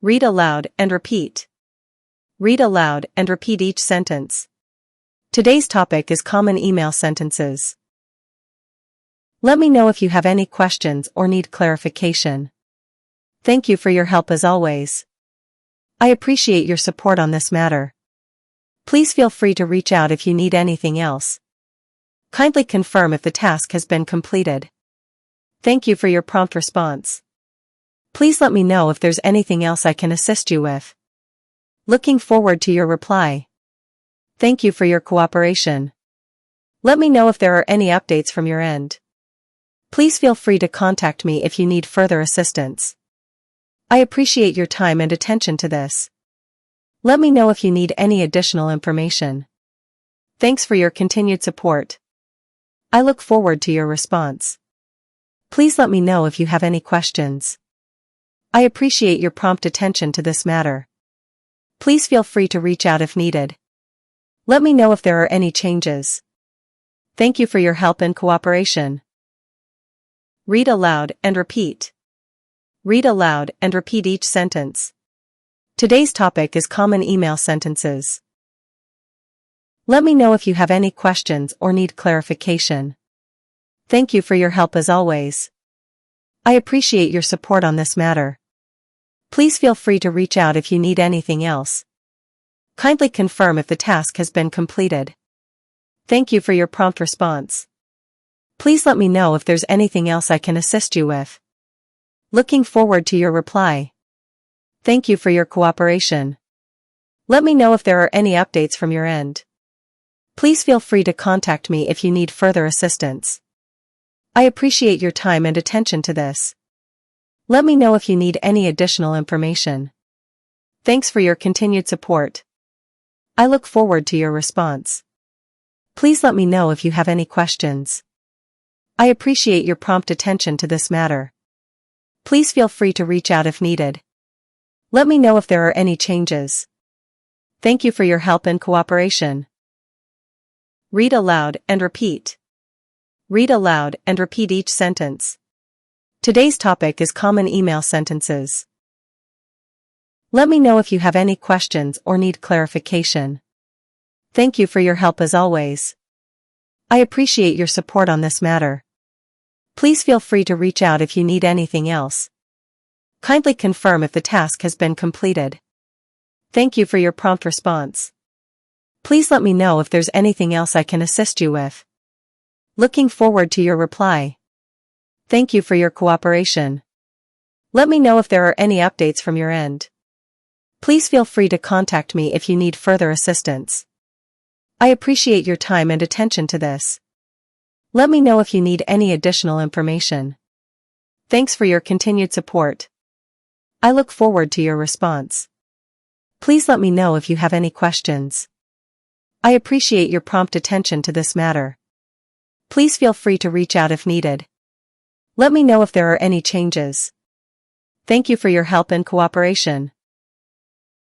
Read aloud and repeat. Read aloud and repeat each sentence. Today's topic is common email sentences. Let me know if you have any questions or need clarification. Thank you for your help as always. I appreciate your support on this matter. Please feel free to reach out if you need anything else. Kindly confirm if the task has been completed. Thank you for your prompt response. Please let me know if there's anything else I can assist you with. Looking forward to your reply. Thank you for your cooperation. Let me know if there are any updates from your end. Please feel free to contact me if you need further assistance. I appreciate your time and attention to this. Let me know if you need any additional information. Thanks for your continued support. I look forward to your response. Please let me know if you have any questions. I appreciate your prompt attention to this matter. Please feel free to reach out if needed. Let me know if there are any changes. Thank you for your help and cooperation. Read aloud and repeat. Read aloud and repeat each sentence. Today's topic is common email sentences. Let me know if you have any questions or need clarification. Thank you for your help as always. I appreciate your support on this matter. Please feel free to reach out if you need anything else. Kindly confirm if the task has been completed. Thank you for your prompt response. Please let me know if there's anything else I can assist you with. Looking forward to your reply. Thank you for your cooperation. Let me know if there are any updates from your end. Please feel free to contact me if you need further assistance. I appreciate your time and attention to this. Let me know if you need any additional information. Thanks for your continued support. I look forward to your response. Please let me know if you have any questions. I appreciate your prompt attention to this matter. Please feel free to reach out if needed. Let me know if there are any changes. Thank you for your help and cooperation. Read aloud and repeat. Read aloud and repeat each sentence. Today's topic is common email sentences. Let me know if you have any questions or need clarification. Thank you for your help as always. I appreciate your support on this matter. Please feel free to reach out if you need anything else. Kindly confirm if the task has been completed. Thank you for your prompt response. Please let me know if there's anything else I can assist you with. Looking forward to your reply. Thank you for your cooperation. Let me know if there are any updates from your end. Please feel free to contact me if you need further assistance. I appreciate your time and attention to this. Let me know if you need any additional information. Thanks for your continued support. I look forward to your response. Please let me know if you have any questions. I appreciate your prompt attention to this matter. Please feel free to reach out if needed. Let me know if there are any changes. Thank you for your help and cooperation.